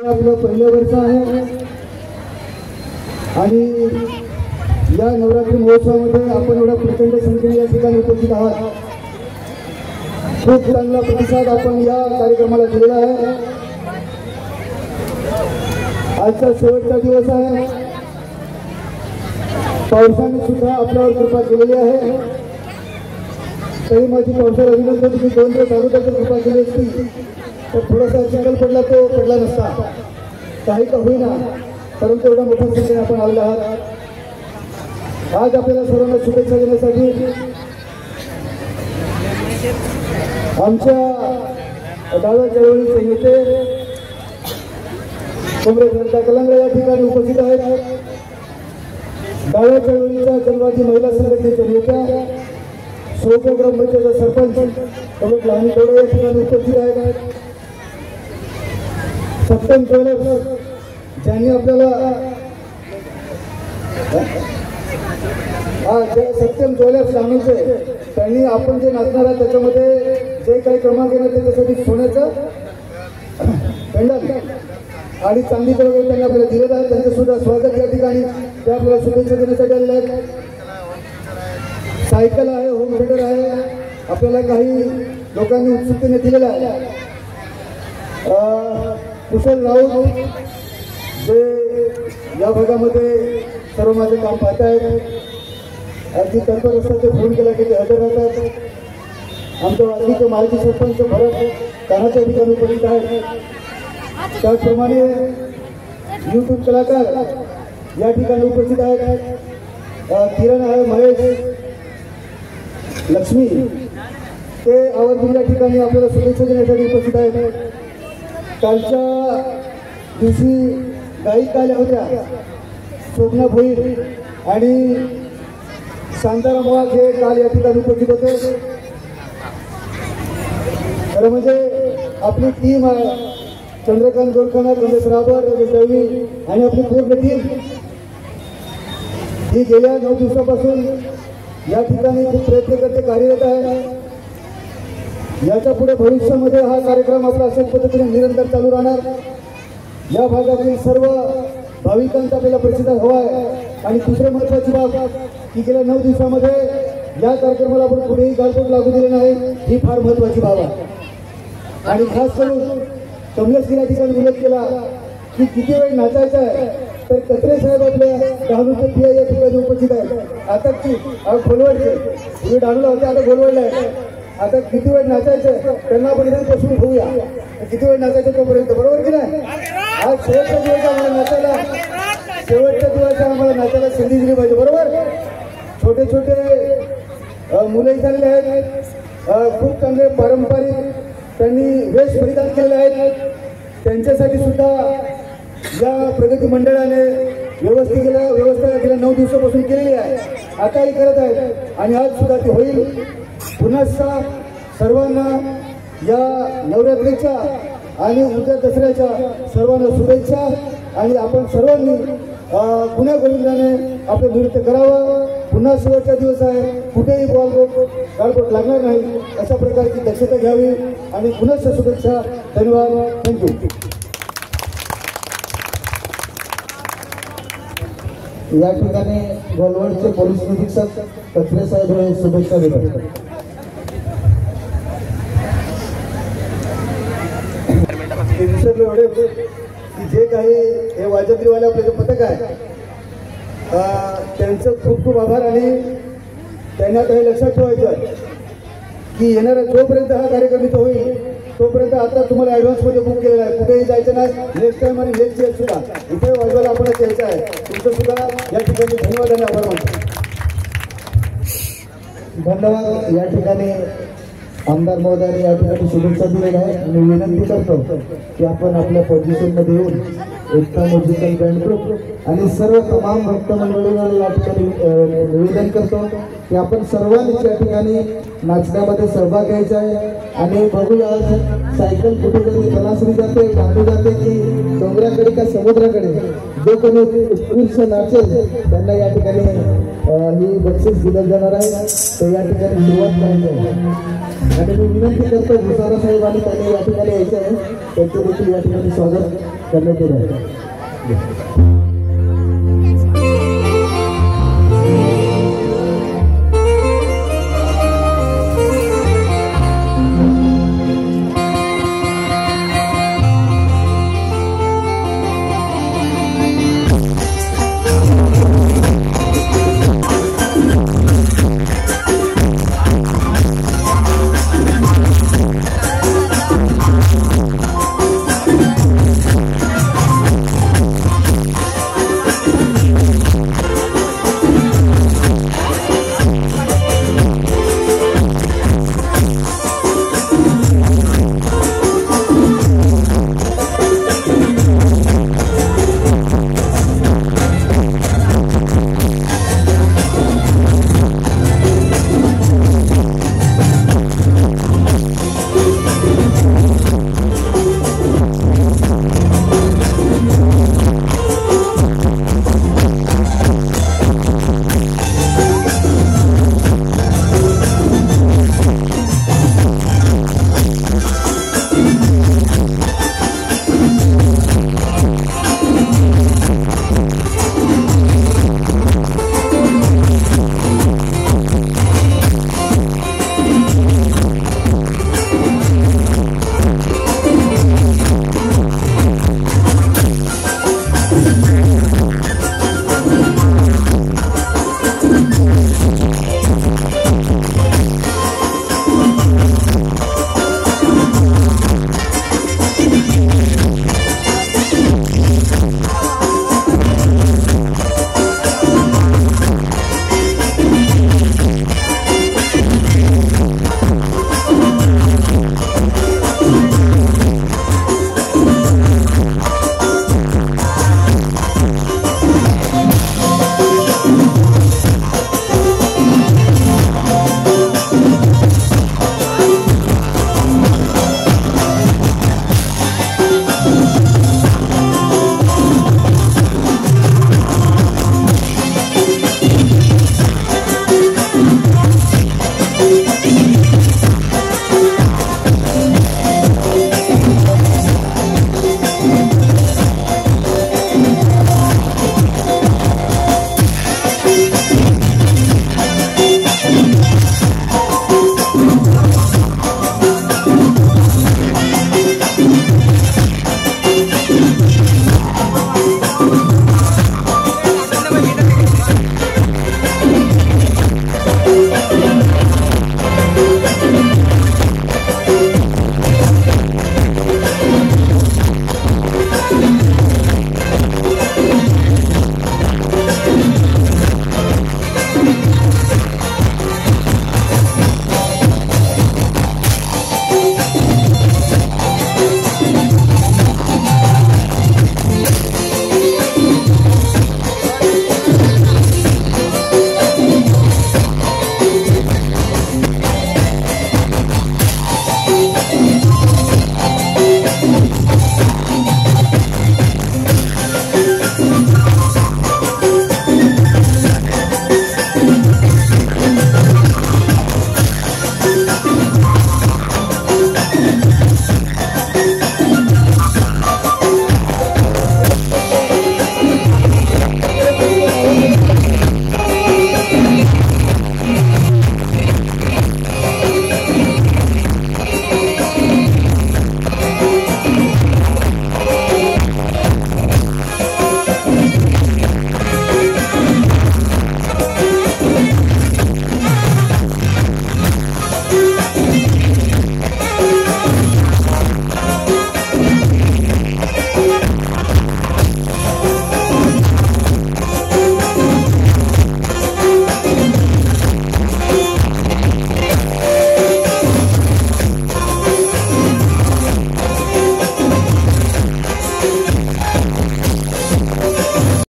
आपलं पहिलं वर्ष आहे आणि या नवरात्री महोत्सवामध्ये आपण एवढ्या प्रचंड संख्येने या ठिकाणी उपस्थित आहात। खूप चांगला प्रतिसाद आपण या कार्यक्रमाला दिलेला आहे। आजचा शेवटचा दिवस आहे। पावसाने सुद्धा आपल्यावर कृपा केलेली आहे। तरी माझी पावसाला विनंती की 2 दिवस अगोदर कृपा केली असती तर थोडासा चिखल पडला तो पडला नसता, काही का होईना, परंतु एवढ्या मोठ्या संख्येने आपण आलेले आहात। आज आपल्याला सर्वांना शुभेच्छा देण्यासाठी आमच्या डाव्या चळवळीचे नेते कॉम्रेड जनता कलंगरे या ठिकाणी उपस्थित आहेत। डाव्या चळवळीच्या जनवादी महिला संघटनेच्या नेत्या सोपो ग्रामपंचायतचा सरपंच कॉम्रेड लहानी गौडे या ठिकाणी उपस्थित आहेत। सत्यम ज्वेलर्स ज्यांनी आपल्याला सत्यम ज्वेलर्स लावण्याचे त्यांनी आपण जे नाचणार आहे त्याच्यामध्ये जे काही क्रमांक येणार त्याच्यासाठी सोन्याचं पेंडल आणि चांदीचं वगैरे त्यांनी आपल्याला दिलेलं आहे। त्यांचं सुद्धा स्वागत या ठिकाणी ते आपल्याला शुभेच्छा देण्यासाठी आलेले आहेत। सायकल आहे, होम थिएटर आहे, आपल्याला काही लोकांनी उत्सुकतेने दिलेलं आहे। कुशल राऊत जे या भागामध्ये सर्व माझे काम पाहत आहेत, अगदी तत्पर असतात, ते फोन केला की ते हजर राहतात। आमच्या वाजवीचे माहिती सरपंच भरत कानाच्या ठिकाणी उपस्थित आहेत। त्याचप्रमाणे यूट्यूब कलाकार या ठिकाणी उपस्थित आहेत। किरण आहे, महेश, लक्ष्मी ते आवर्जून या ठिकाणी आपल्याला शुभेच्छा देण्यासाठी उपस्थित आहेत। कालच्या दिवशी गायिका आल्या होत्या, शोभना भोईर आणि शांताराम वाघ हे काल या ठिकाणी उपस्थित होते। खरं म्हणजे आपली टीम चंद्रकांत गोरखाना, रमेश राबर, रमेश दळवी आणि आपली पूर्ण टीम ही गेल्या 9 दिवसापासून या ठिकाणी खूप प्रयत्न करते, कार्यरत आहे। याच्या पुढे भविष्यामध्ये हा कार्यक्रम आपला अशाच पद्धतीने निरंतर चालू राहणार। या भागातील सर्व भाविकांचा आपल्याला प्रतिसाद हवा आहे। आणि दुसरी महत्त्वाची बाब की गेल्या 9 दिवसामध्ये या कार्यक्रमाला आपण कुठेही गालबोट लागू दिले नाही, ही फार महत्त्वाची बाब आहे। आणि खास करून कमलेश या ठिकाणी उल्लेख केला की किती वेळ नाचायचा आहे, तर कचरे साहेब आपल्या डहाणू ते पिया या ठिकाणी उपस्थित आहेत। आता की गोलवडचे तुम्ही डहाणूला होते, आता गोलवडला आहे। आता किती वेळ नाचायचं त्यांना आपण इथे बसून ठेवूया, किती वेळ नाचायचं तोपर्यंत, बरोबर की नाही? आज शेवटच्या दिवस आम्हाला नाचायला, शेवटच्या दिवस आम्हाला नाचायला संधी दिली पाहिजे, बरोबर? छोटे छोटे मुलंही झालेले आहेत, खूप चांगले पारंपरिक त्यांनी वेश परिधान केलेले आहेत। त्यांच्यासाठी सुद्धा या प्रगती मंडळाने व्यवस्था गेल्या 9 दिवसापासून केलेली आहे, आताही करत आहेत आणि आज सुद्धा ती होईल। पुन्हा सर्वांना या नवरात्रीच्या आणि उद्या दसऱ्याच्या सर्वांना शुभेच्छा। आणि आपण सर्वांनी पुन्हा गोविंदाने आपलं नृत्य करावं। पुन्हा शेवटचा दिवस आहे, कुठेही गालबोट लागणार नाही अशा प्रकारची दक्षता घ्यावी आणि पुन्हा शुभेच्छा। धन्यवाद, थँक्यू। या ठिकाणी गोलवडचे पोलीस निरीक्षक कचरे साहेब हे शुभेच्छा देतात। विसरलो एवढे की जे काही हे वाजंत्रीवाले आपले जे पथक आहे त्यांचं खूप खूप आभार। आणि त्यांना आता हे लक्षात ठेवायचं की येणारा जोपर्यंत हा कार्यक्रम इथं होईल तोपर्यंत आता तुम्हाला ॲडव्हान्समध्ये बुक केलेला आहे, कुठेही जायचं नाही। नेक्स्ट टाइम आणि नेक्स्ट इयर सुद्धा इथे वाजवायला आपणच यायचं आहे। तुमचं सुद्धा या ठिकाणी धन्यवाद आणि आभार मानतो। धन्यवाद। या ठिकाणी आमदार महोदयांनी या ठिकाणी शुभेच्छा दिलेल्या आहे आणि विनंती करतो की आपण आपल्या पोझिशनमध्ये येऊन एकता म्युझिकल बँड ग्रुप आणि सर्व तमाम भक्त मंडळींना या ठिकाणी निवेदन करतो की आपण सर्वांनीच या ठिकाणी नाचण्यामध्ये सहभाग घ्यायचा आहे। आणि बघूया सायकल कुठेतरी तलासरी जाते, बांधू जाते की डोंगराकडे का समुद्राकडे जो कोणी उत्कृष्ट नाचेल त्यांना या ठिकाणी ही बक्षीस दिलं जाणार आहे. तर या ठिकाणी सुरुवात करायची आहे आणि मी विनंती करतो भुसारा साहेब आणि त्यांनी या ठिकाणी यायचं आहे, त्यांचं देखील या ठिकाणी स्वागत करण्यात येत आहे.